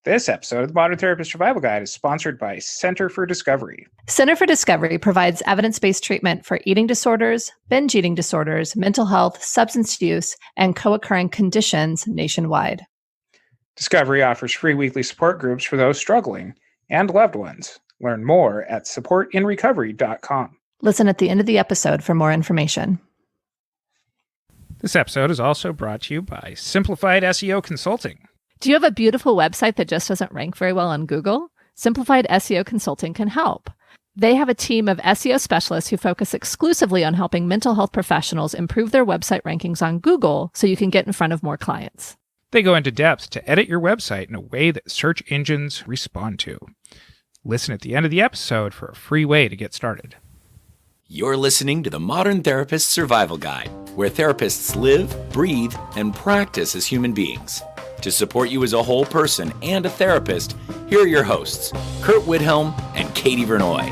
This episode of the Modern Therapist Survival Guide is sponsored by Center for Discovery. Center for Discovery provides evidence-based treatment for eating disorders, binge eating disorders, mental health, substance use, and co-occurring conditions nationwide. Discovery offers free weekly support groups for those struggling and loved ones. Learn more at supportinrecovery.com. Listen at the end of the episode for more information. This episode is also brought to you by Simplified SEO Consulting. Do you have a beautiful website that just doesn't rank very well on Google? Simplified SEO Consulting can help. They have a team of SEO specialists who focus exclusively on helping mental health professionals improve their website rankings on Google so you can get in front of more clients. They go into depth to edit your website in a way that search engines respond to. Listen at the end of the episode for a free way to get started. You're listening to the Modern Therapist Survival Guide, where therapists live, breathe, and practice as human beings. To support you as a whole person and a therapist, here are your hosts, Curt Widhalm and Katie Vernoy.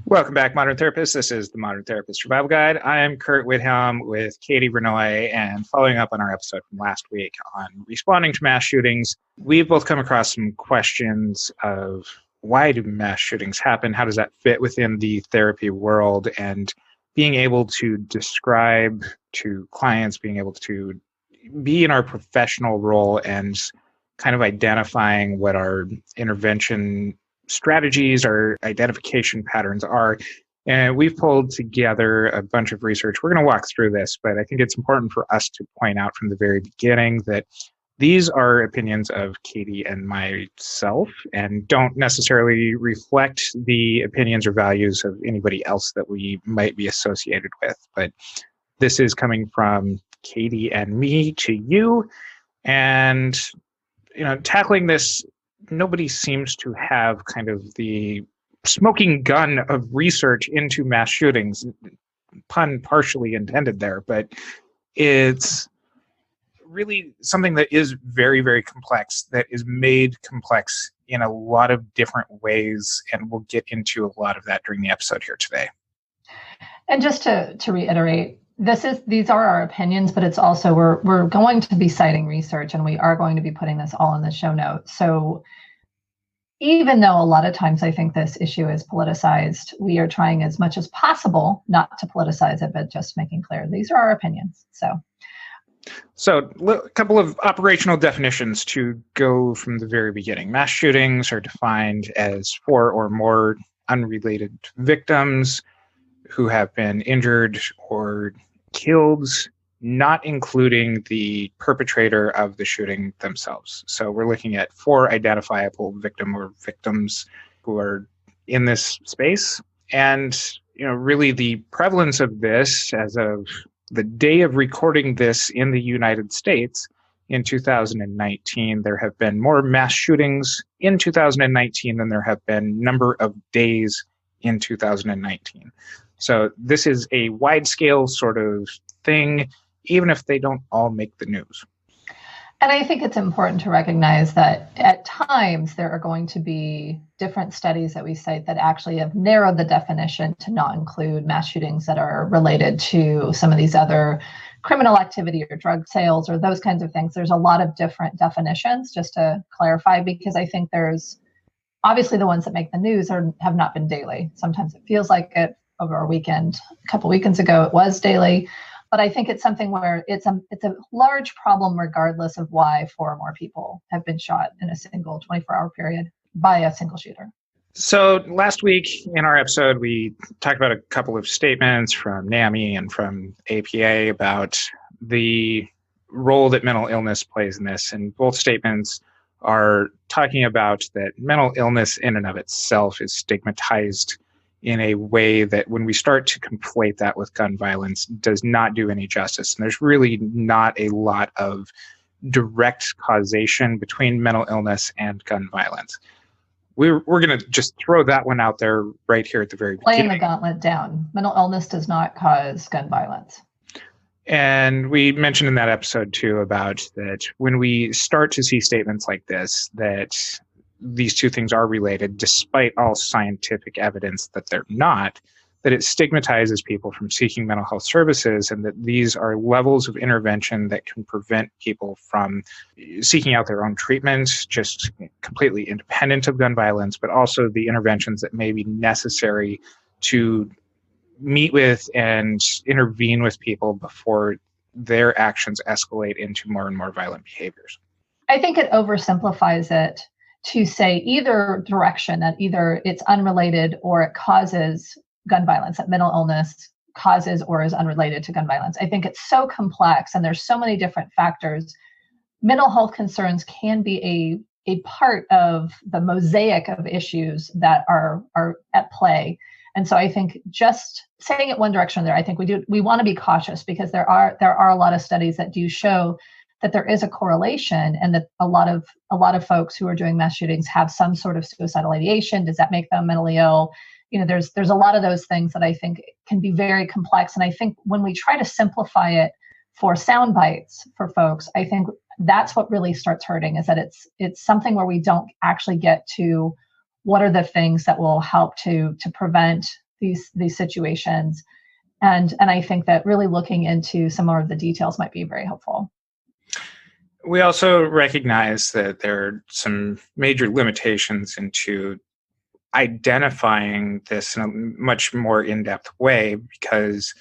Welcome back, Modern Therapists. This is the Modern Therapist Survival Guide. I am Curt Widhalm with Katie Vernoy, and following up on our episode from last week on responding to mass shootings, we've both come across some questions of why do mass shootings happen? How does that fit within the therapy world? And being able to describe to clients, being able to be in our professional role and kind of identifying what our intervention strategies, our identification patterns are. And we've pulled together a bunch of research. We're going to walk through this, but I think it's important for us to point out from the very beginning that these are opinions of Katie and myself and don't necessarily reflect the opinions or values of anybody else that we might be associated with. But this is coming from Katie and me to you. And, tackling this, nobody seems to have kind of the smoking gun of research into mass shootings, pun partially intended there, but it's really something that is very, very complex, that is made complex in a lot of different ways, and we'll get into a lot of that during the episode here today. And just to reiterate, these are our opinions, but it's also we're going to be citing research, and we are going to be putting this all in the show notes. So even though a lot of times I think this issue is politicized, we are trying as much as possible not to politicize it, but just making clear these are our opinions. So a couple of operational definitions to go from the very beginning. Mass shootings are defined as 4 or more unrelated victims who have been injured or killed, not including the perpetrator of the shooting themselves. So we're looking at 4 identifiable victim or victims who are in this space. And, really the prevalence of this as of the day of recording this in the United States in 2019, there have been more mass shootings in 2019 than there have been number of days in 2019. So this is a wide-scale sort of thing, even if they don't all make the news. And I think it's important to recognize that at times there are going to be different studies that we cite that actually have narrowed the definition to not include mass shootings that are related to some of these other criminal activity or drug sales or those kinds of things. There's a lot of different definitions, just to clarify, because I think there's obviously the ones that make the news have not been daily. Sometimes it feels like it over a weekend. A couple weekends ago, it was daily. But I think it's something where it's a large problem regardless of why 4 or more people have been shot in a single 24-hour period by a single shooter. So last week in our episode, we talked about a couple of statements from NAMI and from APA about the role that mental illness plays in this. And both statements are talking about that mental illness in and of itself is stigmatized in a way that when we start to conflate that with gun violence does not do any justice. And there's really not a lot of direct causation between mental illness and gun violence. We're going to just throw that one out there right here at the very beginning. Laying the gauntlet down. Mental illness does not cause gun violence. And we mentioned in that episode too about that when we start to see statements like this, that these two things are related, despite all scientific evidence that they're not, that it stigmatizes people from seeking mental health services, and that these are levels of intervention that can prevent people from seeking out their own treatment, just completely independent of gun violence, but also the interventions that may be necessary to meet with and intervene with people before their actions escalate into more and more violent behaviors. I think it oversimplifies it to say either direction, that either it's unrelated or it causes gun violence, that mental illness causes or is unrelated to gun violence. I think it's so complex and there's so many different factors. Mental health concerns can be a part of the mosaic of issues that are at play. And so I think just saying it one direction there, I think we want to be cautious, because there are a lot of studies that do show that there is a correlation, and that a lot of folks who are doing mass shootings have some sort of suicidal ideation. Does that make them mentally ill? There's a lot of those things that I think can be very complex. And I think when we try to simplify it for sound bites for folks, I think that's what really starts hurting, is that it's something where we don't actually get to what are the things that will help to prevent these situations. And I think that really looking into some more of the details might be very helpful. We also recognize that there are some major limitations into identifying this in a much more in-depth way, because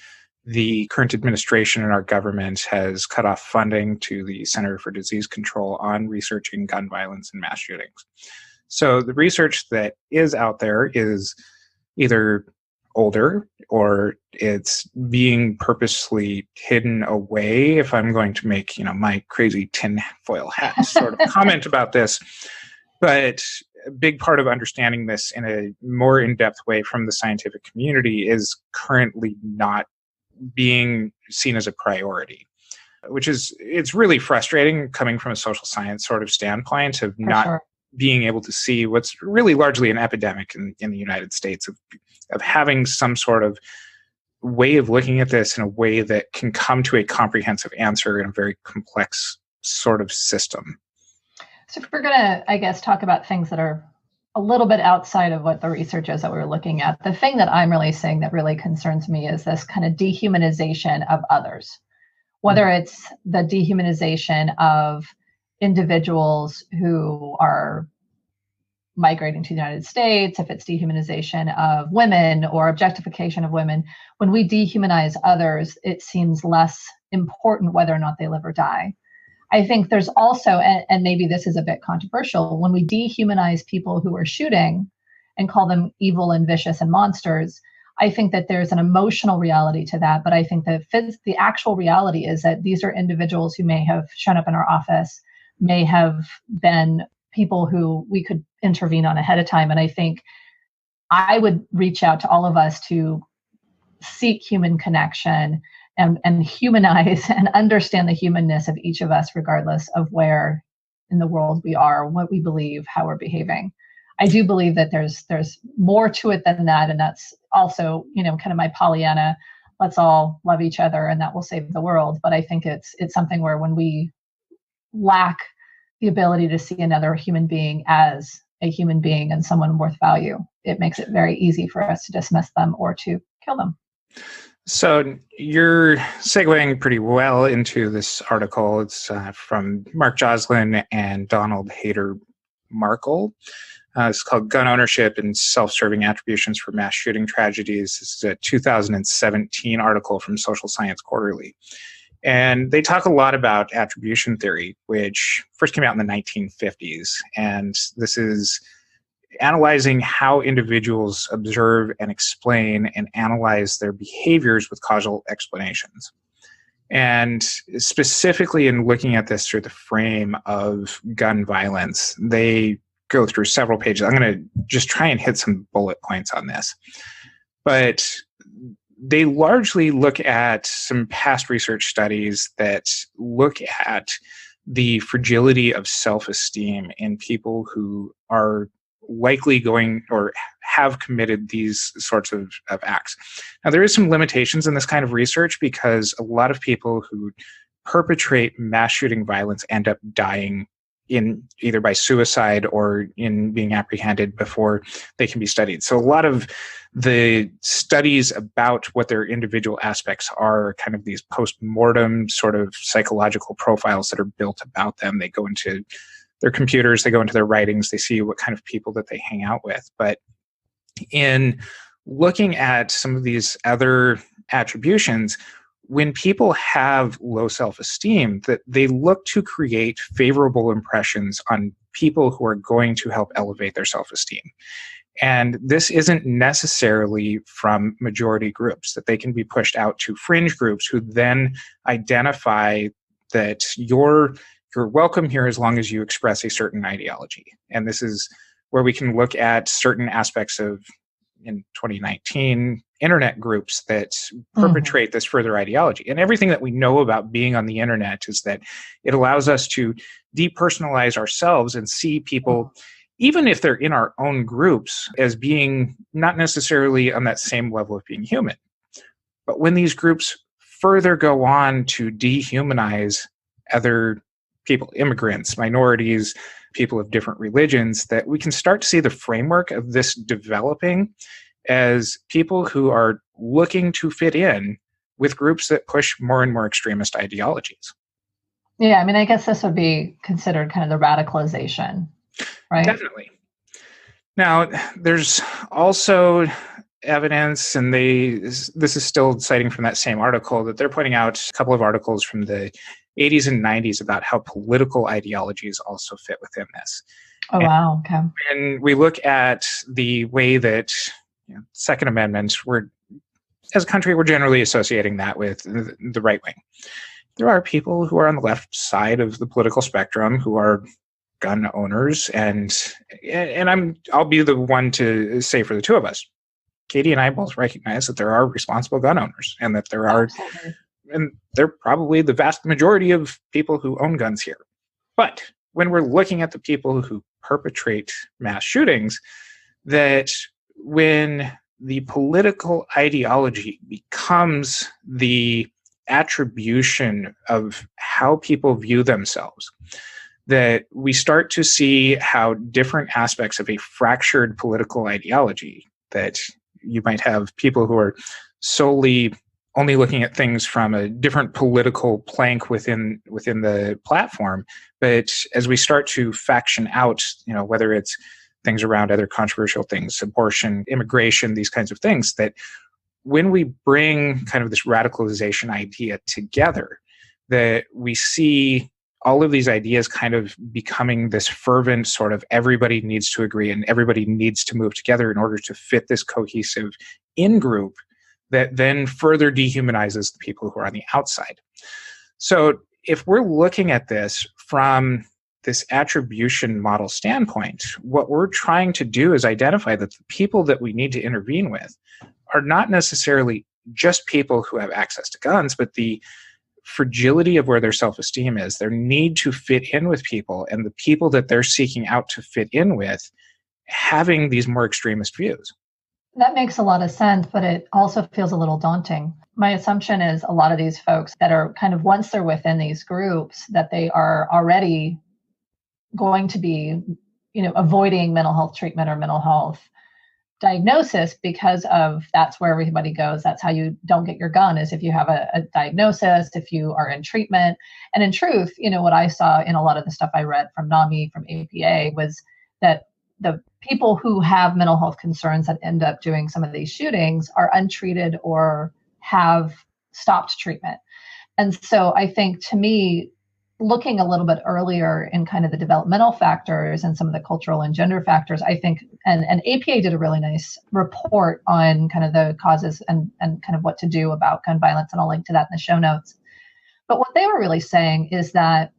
the current administration in our government has cut off funding to the Center for Disease Control on researching gun violence and mass shootings. So the research that is out there is either older or it's being purposely hidden away, if I'm going to make, my crazy tinfoil hat sort of comment about this. But a big part of understanding this in a more in-depth way from the scientific community is currently not being seen as a priority, it's really frustrating coming from a social science sort of standpoint of not being able to see what's really largely an epidemic in the United States of having some sort of way of looking at this in a way that can come to a comprehensive answer in a very complex sort of system. So if we're going to, I guess, talk about things that are a little bit outside of what the research is that we're looking at, the thing that I'm really seeing that really concerns me is this kind of dehumanization of others, whether it's the dehumanization of individuals who are migrating to the United States, if it's dehumanization of women or objectification of women. When we dehumanize others, it seems less important whether or not they live or die. I think there's also, and maybe this is a bit controversial, when we dehumanize people who are shooting and call them evil and vicious and monsters, I think that there's an emotional reality to that. But I think that the actual reality is that these are individuals who may have shown up in our office, may have been people who we could intervene on ahead of time. And I think I would reach out to all of us to seek human connection and humanize and understand the humanness of each of us, regardless of where in the world we are, what we believe, how we're behaving. I do believe that there's more to it than that. And that's also, kind of my Pollyanna, let's all love each other and that will save the world. But I think it's something where when we lack the ability to see another human being as a human being and someone worth value, it makes it very easy for us to dismiss them or to kill them. So you're segueing pretty well into this article. It's from Mark Joslin and Donald Hayter Markle. It's called Gun Ownership and Self-Serving Attributions for Mass Shooting Tragedies. This is a 2017 article from Social Science Quarterly. And they talk a lot about attribution theory, which first came out in the 1950s. And this is analyzing how individuals observe and explain and analyze their behaviors with causal explanations. And specifically in looking at this through the frame of gun violence, they go through several pages. I'm going to just try and hit some bullet points on this. But they largely look at some past research studies that look at the fragility of self-esteem in people who are likely going or have committed these sorts of acts. Now, there is some limitations in this kind of research because a lot of people who perpetrate mass shooting violence end up dying in either by suicide or in being apprehended before they can be studied. So a lot of the studies about what their individual aspects are kind of these post-mortem sort of psychological profiles that are built about them. They go into their computers, they go into their writings, they see what kind of people that they hang out with. But in looking at some of these other attributions, when people have low self-esteem, that they look to create favorable impressions on people who are going to help elevate their self-esteem. And this isn't necessarily from majority groups, that they can be pushed out to fringe groups who then identify that you're welcome here as long as you express a certain ideology. And this is where we can look at certain aspects of, in 2019, internet groups that perpetrate this further ideology. And everything that we know about being on the internet is that it allows us to depersonalize ourselves and see people, even if they're in our own groups, as being not necessarily on that same level of being human. But when these groups further go on to dehumanize other people, immigrants, minorities, people of different religions, that we can start to see the framework of this developing as people who are looking to fit in with groups that push more and more extremist ideologies. Yeah, I mean, I guess this would be considered kind of the radicalization, right? Definitely. Now, there's also evidence, and this is still citing from that same article, that they're pointing out a couple of articles from the 80s and 90s about how political ideologies also fit within this. Oh, wow. Okay. And we look at the way that Second Amendment, as a country, we're generally associating that with the right wing. There are people who are on the left side of the political spectrum who are gun owners, and I'll be the one to say for the two of us, Katie and I both recognize that there are responsible gun owners, and that there are, and they're probably the vast majority of people who own guns here. But when we're looking at the people who perpetrate mass shootings, that when the political ideology becomes the attribution of how people view themselves, that we start to see how different aspects of a fractured political ideology, that you might have people who are solely only looking at things from a different political plank within the platform. But as we start to faction out, whether it's things around other controversial things, abortion, immigration, these kinds of things, that when we bring kind of this radicalization idea together, that we see all of these ideas kind of becoming this fervent sort of everybody needs to agree and everybody needs to move together in order to fit this cohesive in-group that then further dehumanizes the people who are on the outside. So if we're looking at this from this attribution model standpoint, what we're trying to do is identify that the people that we need to intervene with are not necessarily just people who have access to guns, but the fragility of where their self-esteem is, their need to fit in with people, and the people that they're seeking out to fit in with having these more extremist views. That makes a lot of sense, but it also feels a little daunting. My assumption is a lot of these folks that are kind of, once they're within these groups, that they are already going to be, avoiding mental health treatment or mental health diagnosis, because of that's where everybody goes. That's how you don't get your gun, is if you have a diagnosis, if you are in treatment. And in truth, what I saw in a lot of the stuff I read from NAMI, from APA, was that the people who have mental health concerns that end up doing some of these shootings are untreated or have stopped treatment. And so I think, to me, looking a little bit earlier in kind of the developmental factors and some of the cultural and gender factors, I think, and APA did a really nice report on kind of the causes and kind of what to do about gun violence, and I'll link to that in the show notes. But what they were really saying is that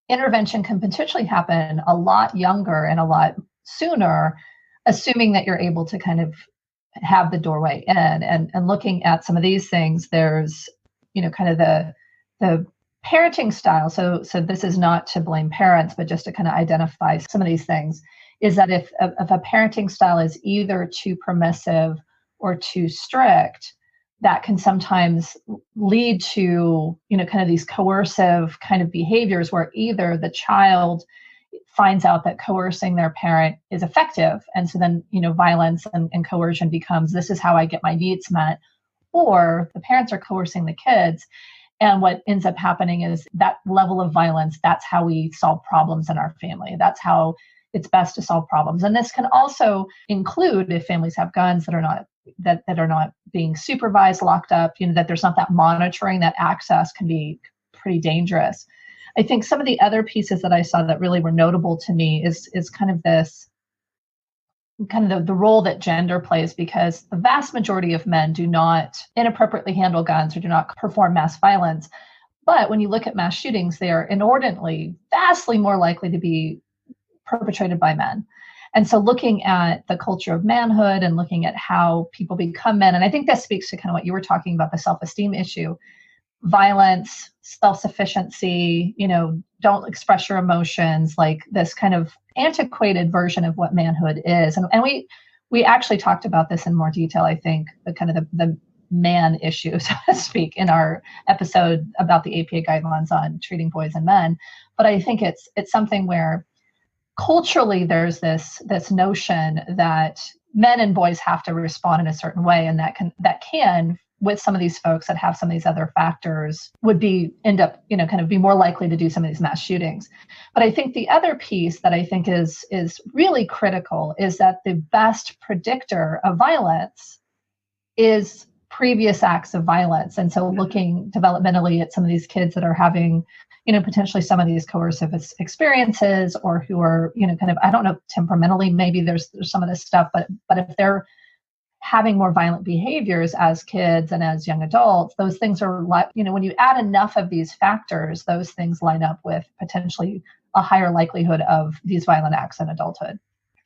intervention can potentially happen a lot younger and a lot sooner, assuming that you're able to kind of have the doorway in. And looking at some of these things, there's, kind of the parenting style. So this is not to blame parents, but just to kind of identify some of these things, is that if a parenting style is either too permissive or too strict, that can sometimes lead to, kind of these coercive kind of behaviors where either the child finds out that coercing their parent is effective. And so then, violence and coercion becomes, this is how I get my needs met. Or the parents are coercing the kids. And what ends up happening is that level of violence, that's how we solve problems in our family. That's how it's best to solve problems. And this can also include if families have guns that are not being supervised, locked up, that there's not that monitoring, that access can be pretty dangerous. I think some of the other pieces that I saw that really were notable to me is kind of this, kind of the role that gender plays, because the vast majority of men do not inappropriately handle guns or do not perform mass violence. But when you look at mass shootings, they are inordinately, vastly more likely to be perpetrated by men. And so looking at the culture of manhood and looking at how people become men, and I think that speaks to kind of what you were talking about, the self-esteem issue, violence, self-sufficiency, don't express your emotions, like this kind of antiquated version of what manhood is. And we actually talked about this in more detail, I think, the kind of the man issue, so to speak, in our episode about the APA guidelines on treating boys and men. But I think it's something where culturally there's this notion that men and boys have to respond in a certain way, and that can with some of these folks that have some of these other factors would end up kind of be more likely to do some of these mass shootings. But I think the other piece that I think is really critical is that the best predictor of violence is previous acts of violence. And so looking developmentally at some of these kids that are having potentially some of these coercive experiences, or who are, kind of, I don't know, temperamentally, maybe there's some of this stuff, but if they're having more violent behaviors as kids and as young adults, those things are like, when you add enough of these factors, those things line up with potentially a higher likelihood of these violent acts in adulthood.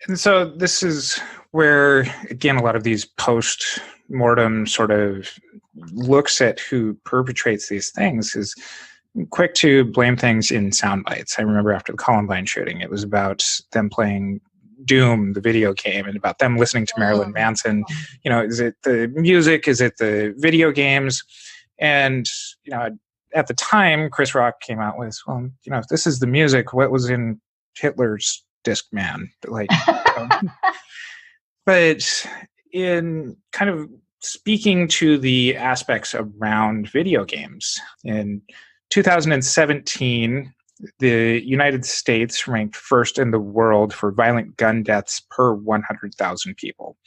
And so this is where, again, a lot of these post-mortem sort of looks at who perpetrates these things is quick to blame things in sound bites. I remember after the Columbine shooting, it was about them playing Doom, the video game, and about them listening to Marilyn Manson. Is it the music? Is it the video games? And, at the time, Chris Rock came out with, well, if this is the music, what was in Hitler's Discman? But in kind of speaking to the aspects around video games, in 2017, the United States ranked first in the world for violent gun deaths per 100,000 people.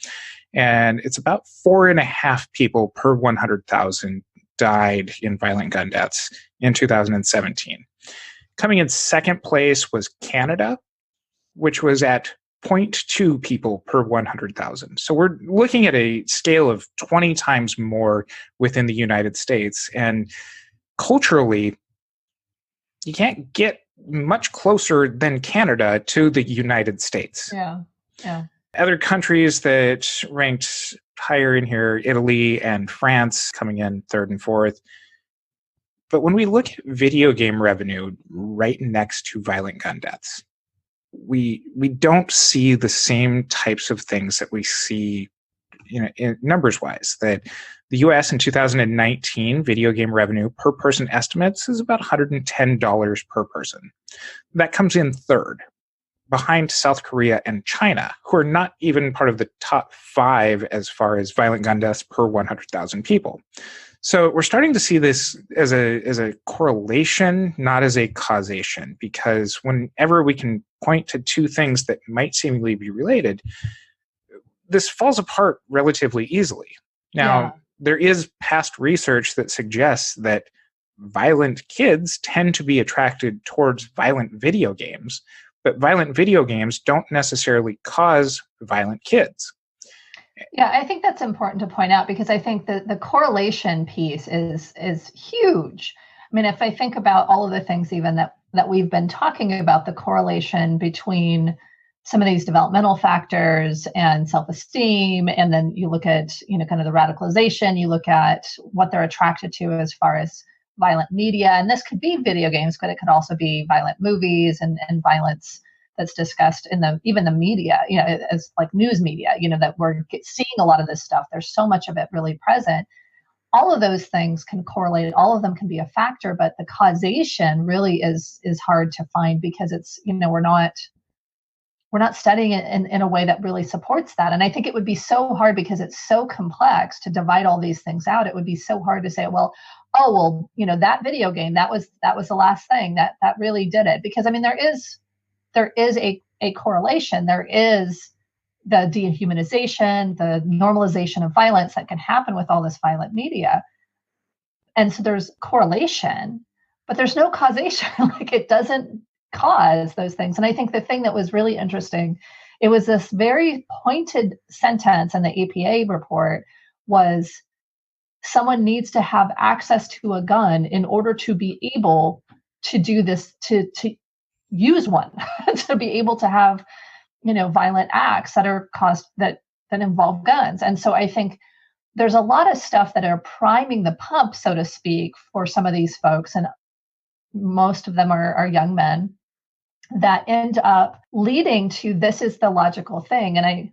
And it's about 4.5 people per 100,000 died in violent gun deaths in 2017. Coming in second place was Canada, which was at 0.2 people per 100,000. So we're looking at a scale of 20 times more within the United States. And culturally, you can't get much closer than Canada to the United States. Yeah. Other countries that ranked higher in here, Italy and France coming in third and fourth. But when we look at video game revenue right next to violent gun deaths, we don't see the same types of things that we see in numbers wise. That the US in 2019 video game revenue per person estimates is about $110 per person. That comes in third, behind South Korea and China, who are not even part of the top 5 as far as violent gun deaths per 100,000 people. So we're starting to see this as a correlation, not as a causation, because whenever we can point to two things that might seemingly be related, this falls apart relatively easily. Now, There is past research that suggests that violent kids tend to be attracted towards violent video games, but violent video games don't necessarily cause violent kids. Yeah, I think that's important to point out, because I think that the correlation piece is huge. I mean, if I think about all of the things even that we've been talking about, the correlation between some of these developmental factors and self-esteem, and then you look at, kind of the radicalization, you look at what they're attracted to as far as violent media, and this could be video games, but it could also be violent movies and violence that's discussed in even the media, as like news media, that we're seeing a lot of this stuff. There's so much of it really present. all of those things can correlate. All of them can be a factor, but the causation really is hard to find because it's, we're not studying it in a way that really supports that. And I think it would be so hard because it's so complex to divide all these things out. It would be so hard to say, well, that video game, that was the last thing that really did it. Because I mean, there is a correlation. There is the dehumanization, the normalization of violence that can happen with all this violent media. And so there's correlation, but there's no causation. Like, it doesn't cause those things. And I think the thing that was really interesting, it was this very pointed sentence in the APA report was, someone needs to have access to a gun in order to be able to do this, to use one, to be able to have, violent acts that are caused, that involve guns. And so I think there's a lot of stuff that are priming the pump, so to speak, for some of these folks. And most of them are young men that end up leading to, this is the logical thing. And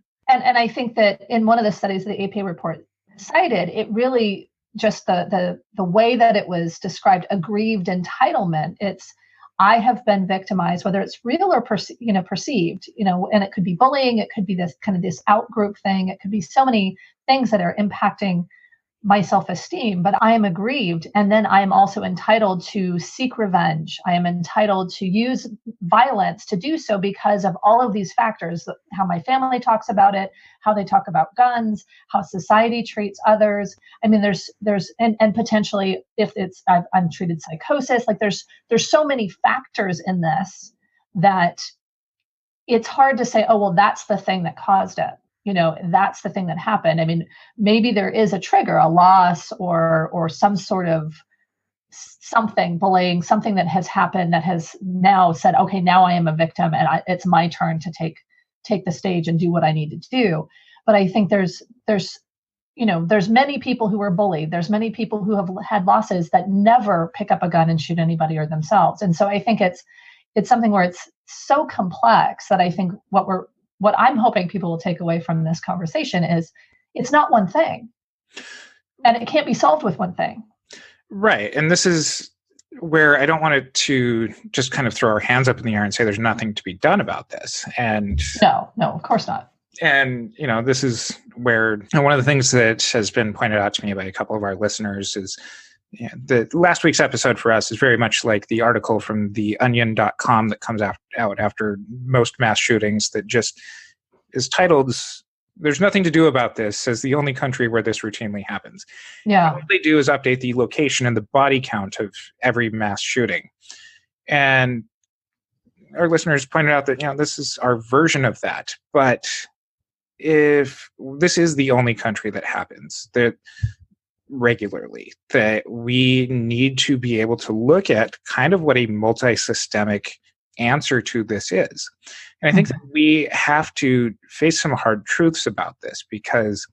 I think that in one of the studies the APA report cited, it really just the way that it was described, aggrieved entitlement. It's, I have been victimized, whether it's real or perceived, and it could be bullying, it could be this kind of this out group thing, it could be so many things that are impacting my self-esteem, but I am aggrieved. And then I am also entitled to seek revenge. I am entitled to use violence to do so because of all of these factors, how my family talks about it, how they talk about guns, how society treats others. I mean, there's and potentially if it's untreated psychosis, like there's so many factors in this that it's hard to say, oh, well, that's the thing that caused it. That's the thing that happened. I mean, maybe there is a trigger, a loss or some sort of something, bullying, something that has happened that has now said, okay, now I am a victim and it's my turn to take the stage and do what I need to do. But I think there's many people who are bullied. There's many people who have had losses that never pick up a gun and shoot anybody or themselves. And so I think it's something where it's so complex that I think what I'm hoping people will take away from this conversation is it's not one thing, and it can't be solved with one thing. Right. And this is where I don't want it to just kind of throw our hands up in the air and say there's nothing to be done about this. And no, of course not. And, this is where one of the things that has been pointed out to me by a couple of our listeners is, the last week's episode for us is very much like the article from theonion.com that comes out after most mass shootings that just is titled, "There's nothing to do about this," as the only country where this routinely happens. Yeah. And what they do is update the location and the body count of every mass shooting. And our listeners pointed out that, this is our version of that. But if this is the only country that happens, that regularly, that we need to be able to look at kind of what a multi-systemic answer to this is. And I think that we have to face some hard truths about this, because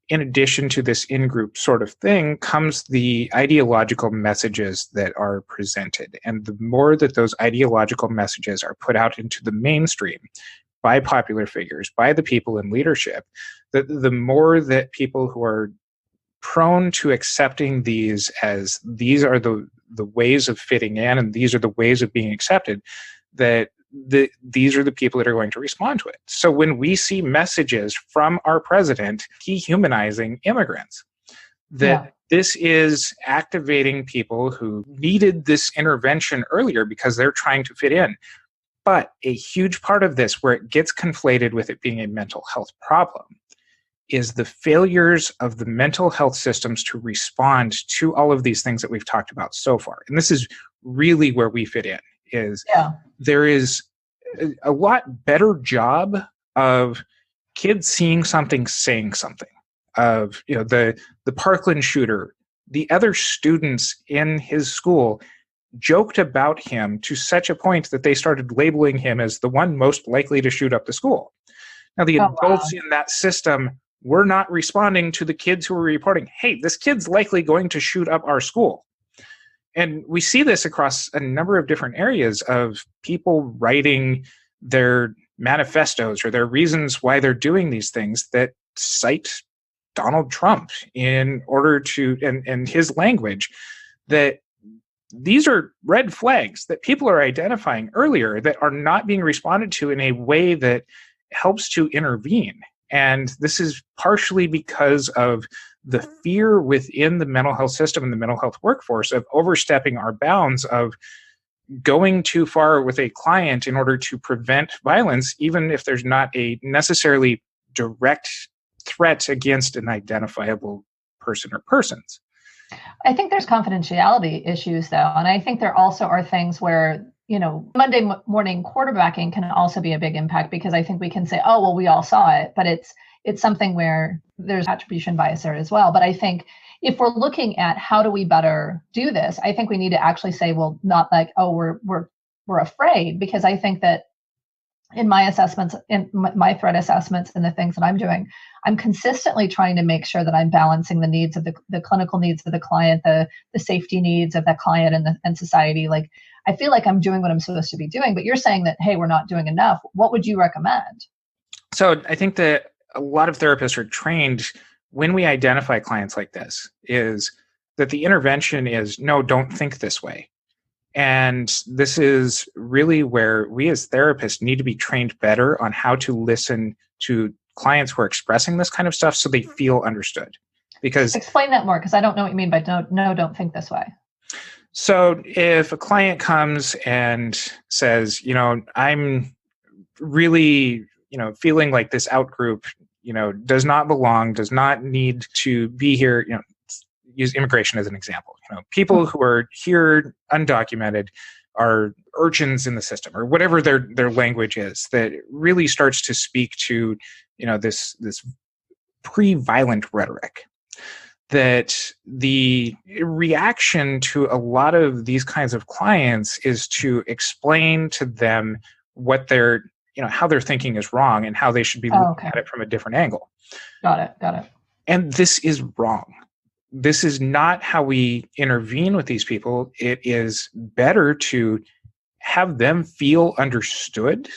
in addition to this in-group sort of thing comes the ideological messages that are presented. And the more that those ideological messages are put out into the mainstream by popular figures, by the people in leadership, the more that people who are prone to accepting these as these are the ways of fitting in and these are the ways of being accepted, that these are the people that are going to respond to it. So when we see messages from our president dehumanizing immigrants, that this is activating people who needed this intervention earlier because they're trying to fit in. But a huge part of this, where it gets conflated with it being a mental health problem, is the failures of the mental health systems to respond to all of these things that we've talked about so far. And this is really where we fit in, is there is a lot better job of kids seeing something, saying something, of the Parkland shooter, the other students in his school joked about him to such a point that they started labeling him as the one most likely to shoot up the school. Now, the adults in that system were not responding to the kids who were reporting, hey, this kid's likely going to shoot up our school. And we see this across a number of different areas of people writing their manifestos or their reasons why they're doing these things that cite Donald Trump in order to, and his language, that these are red flags that people are identifying earlier that are not being responded to in a way that helps to intervene. And this is partially because of the fear within the mental health system and the mental health workforce of overstepping our bounds, of going too far with a client in order to prevent violence, even if there's not a necessarily direct threat against an identifiable person or persons. I think there's confidentiality issues, though. And I think there also are things where, Monday morning quarterbacking can also be a big impact, because I think we can say, oh, well, we all saw it, but it's something where there's attribution bias there as well. But I think if we're looking at how do we better do this, I think we need to actually say, well, not like, oh, we're afraid, because I think that in my assessments, in my threat assessments and the things that I'm doing, I'm consistently trying to make sure that I'm balancing the needs of the clinical needs of the client, the safety needs of that client and society. Like, I feel like I'm doing what I'm supposed to be doing, but you're saying that, hey, we're not doing enough. What would you recommend? So I think that a lot of therapists are trained, when we identify clients like this, is that the intervention is, no, don't think this way. And this is really where we as therapists need to be trained better on how to listen to clients who are expressing this kind of stuff so they feel understood. Because explain that more, because I don't know what you mean by don't think this way. So if a client comes and says, I'm really, feeling like this out group, does not belong, does not need to be here, use immigration as an example. People who are here undocumented are urchins in the system, or whatever their language is, that really starts to speak to, this pre-violent rhetoric. That the reaction to a lot of these kinds of clients is to explain to them what they're, how their thinking is wrong and how they should be looking at it from a different angle. Got it. And this is wrong. This is not how we intervene with these people. It is better to have them feel understood,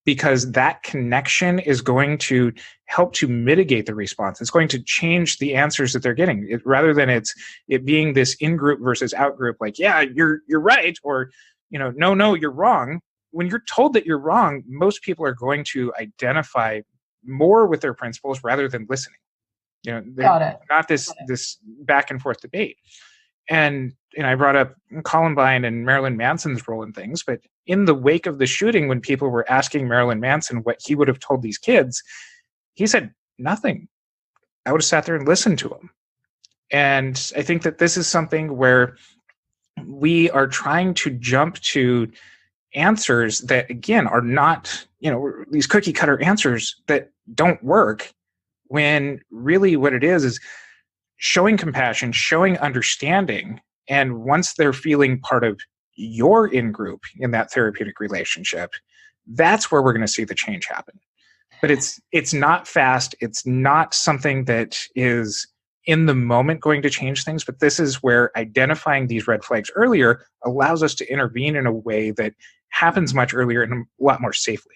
because that connection is going to help to mitigate the response. It's going to change the answers that they're getting, rather than it being this in-group versus out-group, like, yeah, you're right, or, no, you're wrong. When you're told that you're wrong, most people are going to identify more with their principles rather than listening. Not this back and forth debate. And I brought up Columbine and Marilyn Manson's role in things, but in the wake of the shooting, when people were asking Marilyn Manson what he would have told these kids, he said nothing. I would have sat there and listened to him. And I think that this is something where we are trying to jump to answers that, again, are not, these cookie cutter answers that don't work, when really what it is showing compassion, showing understanding. And once they're feeling part of your in-group in that therapeutic relationship, that's where we're going to see the change happen. But it's not fast. It's not something that is in the moment going to change things. But this is where identifying these red flags earlier allows us to intervene in a way that happens much earlier and a lot more safely.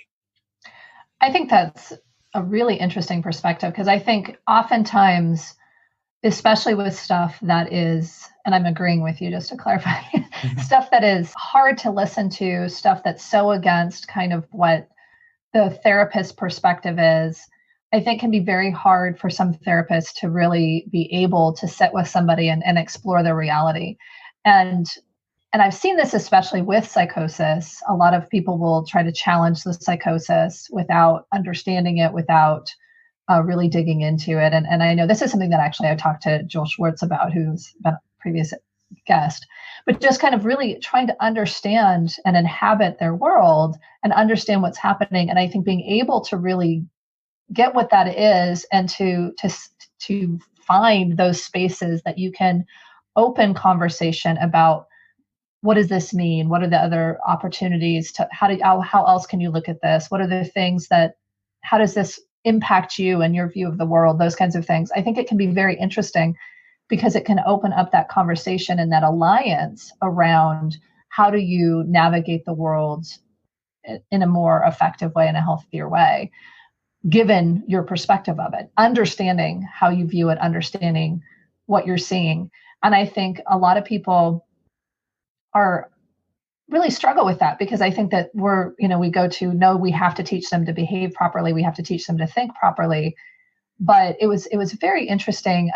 I think that's a really interesting perspective, because I think oftentimes, especially with stuff that is, and I'm agreeing with you just to clarify, stuff that is hard to listen to, stuff that's so against kind of what the therapist perspective is, I think can be very hard for some therapists to really be able to sit with somebody and explore their reality. And I've seen this especially with psychosis. A lot of people will try to challenge the psychosis without understanding it, without really digging into it. And I know this is something that actually I talked to Joel Schwartz about, who's been a previous guest, but just kind of really trying to understand and inhabit their world and understand what's happening. And I think being able to really get what that is, and to find those spaces that you can open conversation about, what does this mean? What are the other opportunities to, how else can you look at this? What are the things how does this impact you and your view of the world? Those kinds of things. I think it can be very interesting, because it can open up that conversation and that alliance around how do you navigate the world in a more effective way, in a healthier way. given your perspective of it, understanding how you view it, understanding what you're seeing. And I think a lot of people are really struggle with that, because I think that we go to, no, we have to teach them to behave properly. We have to teach them to think properly. But it was very interesting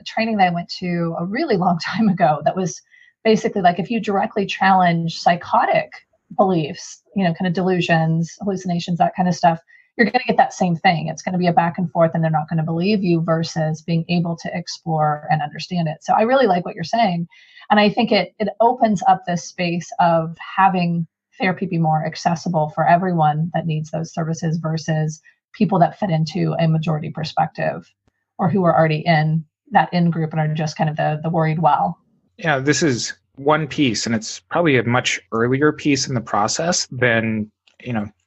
training that I went to a really long time ago that was basically like, if you directly challenge psychotic beliefs, kind of delusions, hallucinations, that kind of stuff, you're going to get that same thing. It's going to be a back and forth, and they're not going to believe you, versus being able to explore and understand it. So I really like what you're saying. And I think it opens up this space of having therapy be more accessible for everyone that needs those services, versus people that fit into a majority perspective, or who are already in that in group and are just kind of the worried well. Yeah, this is one piece, and it's probably a much earlier piece in the process than,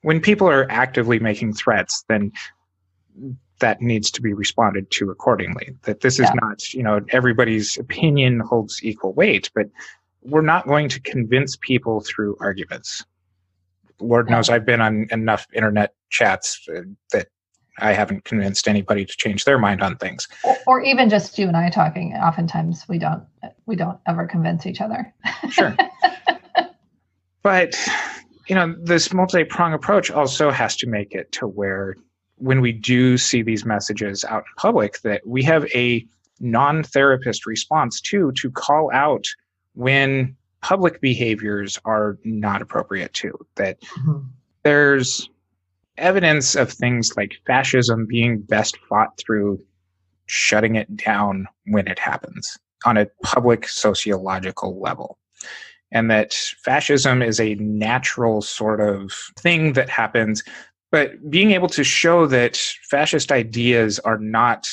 when people are actively making threats, then that needs to be responded to accordingly. That this is not, everybody's opinion holds equal weight, but we're not going to convince people through arguments. Lord knows I've been on enough internet chats that I haven't convinced anybody to change their mind on things. Or even just you and I talking. Oftentimes we don't ever convince each other. Sure. But, this multi-prong approach also has to make it to where, when we do see these messages out in public, that we have a non-therapist response to call out when public behaviors are not appropriate too. That there's evidence of things like fascism being best fought through shutting it down when it happens on a public sociological level. And that fascism is a natural sort of thing that happens, but being able to show that fascist ideas are not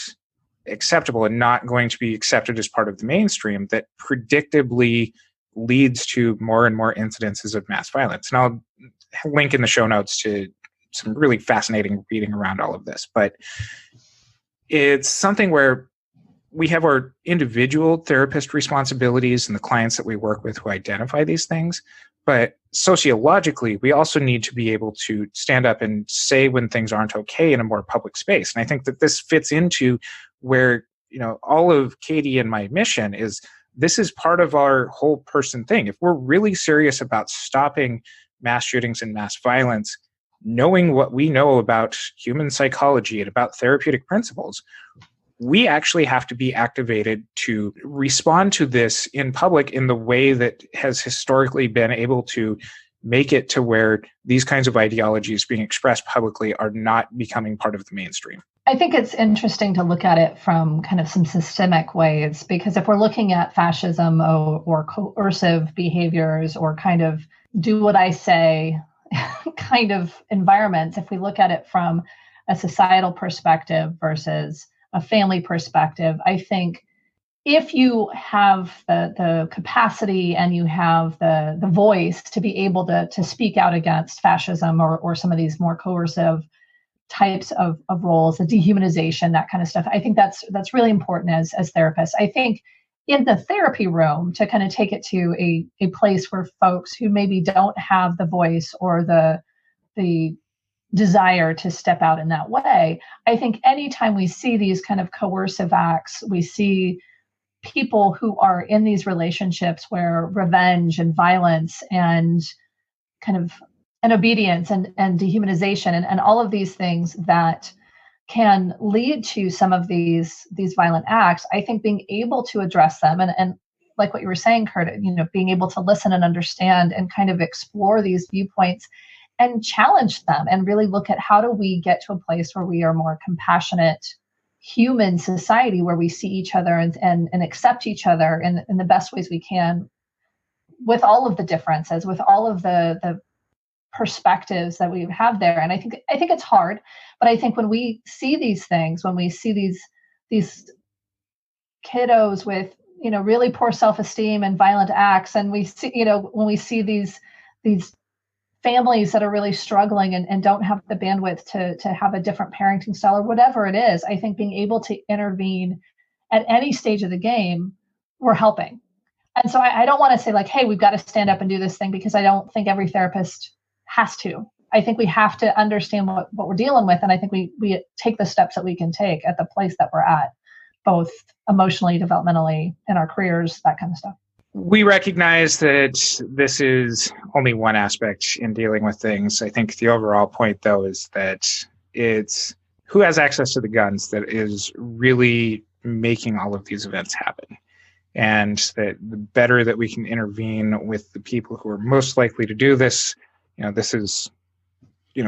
acceptable and not going to be accepted as part of the mainstream, that predictably leads to more and more incidences of mass violence. And I'll link in the show notes to some really fascinating reading around all of this. But it's something where we have our individual therapist responsibilities and the clients that we work with who identify these things. But sociologically, we also need to be able to stand up and say when things aren't okay in a more public space. And I think that this fits into where, all of Katie and my mission is, this is part of our whole person thing. If we're really serious about stopping mass shootings and mass violence, knowing what we know about human psychology and about therapeutic principles, we actually have to be activated to respond to this in public in the way that has historically been able to make it to where these kinds of ideologies being expressed publicly are not becoming part of the mainstream. I think it's interesting to look at it from kind of some systemic ways, because if we're looking at fascism or coercive behaviors, or kind of do what I say kind of environments, if we look at it from a societal perspective versus a family perspective, I think if you have the capacity and you have the voice to be able to speak out against fascism or some of these more coercive types of roles, the dehumanization, that kind of stuff, I think that's really important as therapists. I think in the therapy room, to kind of take it to a place where folks who maybe don't have the voice or the desire to step out in that way, I think anytime we see these kind of coercive acts, we see people who are in these relationships where revenge and violence and kind of an obedience and dehumanization and all of these things that can lead to some of these violent acts, I think being able to address them and like what you were saying, Curt, being able to listen and understand and kind of explore these viewpoints and challenge them and really look at how do we get to a place where we are more compassionate human society, where we see each other and accept each other in the best ways we can, with all of the differences, with all of the perspectives that we have there. And I think it's hard, but I think when we see these things, when we see these kiddos with really poor self-esteem and violent acts, and we see when we see these families that are really struggling and don't have the bandwidth to have a different parenting style or whatever it is, I think being able to intervene at any stage of the game, we're helping. And so I don't want to say like, hey, we've got to stand up and do this thing, because I don't think every therapist has to. I think we have to understand what we're dealing with. And I think we take the steps that we can take at the place that we're at, both emotionally, developmentally, in our careers, that kind of stuff. We recognize that this is only one aspect in dealing with things. I think the overall point, though, is that it's who has access to the guns that is really making all of these events happen. And that the better that we can intervene with the people who are most likely to do this, this is,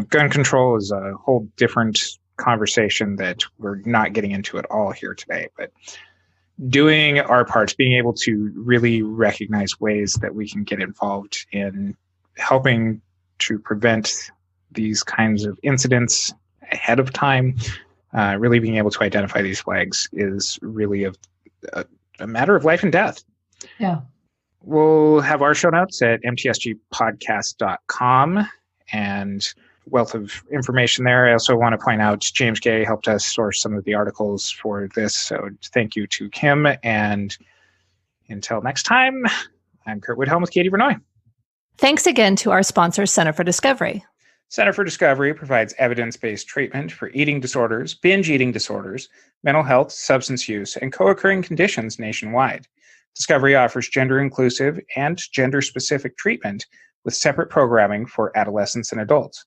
gun control is a whole different conversation that we're not getting into at all here today. But doing our parts, being able to really recognize ways that we can get involved in helping to prevent these kinds of incidents ahead of time, really being able to identify these flags is really a matter of life and death. Yeah. We'll have our show notes at mtsgpodcast.com and wealth of information there. I also want to point out James Gay helped us source some of the articles for this, so thank you to him. And until next time, I'm Curt Widhalm with Katie Vernoy. Thanks again to our sponsor, Center for Discovery. Center for Discovery provides evidence-based treatment for eating disorders, binge eating disorders, mental health, substance use, and co-occurring conditions nationwide. Discovery offers gender-inclusive and gender-specific treatment with separate programming for adolescents and adults.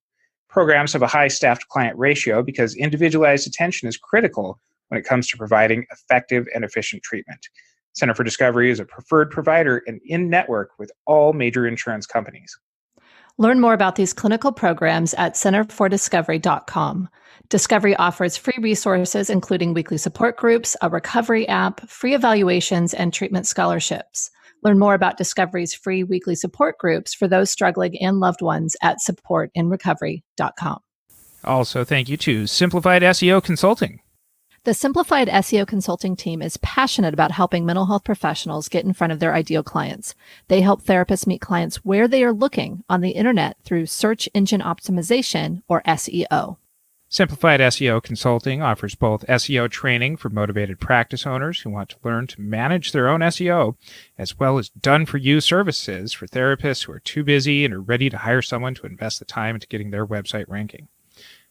Programs have a high staff-to-client ratio because individualized attention is critical when it comes to providing effective and efficient treatment. Center for Discovery is a preferred provider and in-network with all major insurance companies. Learn more about these clinical programs at centerfordiscovery.com. Discovery offers free resources, including weekly support groups, a recovery app, free evaluations, and treatment scholarships. Learn more about Discovery's free weekly support groups for those struggling and loved ones at supportinrecovery.com. Also, thank you to Simplified SEO Consulting. The Simplified SEO Consulting team is passionate about helping mental health professionals get in front of their ideal clients. They help therapists meet clients where they are looking on the internet through search engine optimization, or SEO. Simplified SEO Consulting offers both SEO training for motivated practice owners who want to learn to manage their own SEO, as well as done-for-you services for therapists who are too busy and are ready to hire someone to invest the time into getting their website ranking.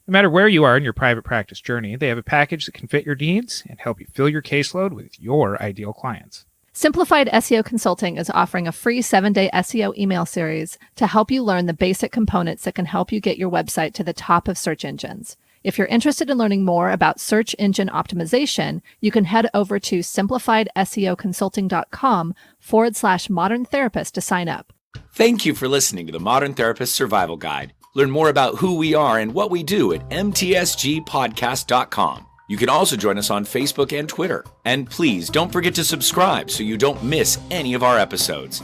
No matter where you are in your private practice journey, they have a package that can fit your needs and help you fill your caseload with your ideal clients. Simplified SEO Consulting is offering a free 7-day SEO email series to help you learn the basic components that can help you get your website to the top of search engines. If you're interested in learning more about search engine optimization, you can head over to simplifiedseoconsulting.com/modern therapist to sign up. Thank you for listening to the Modern Therapist Survival Guide. Learn more about who we are and what we do at mtsgpodcast.com. You can also join us on Facebook and Twitter. And please don't forget to subscribe so you don't miss any of our episodes.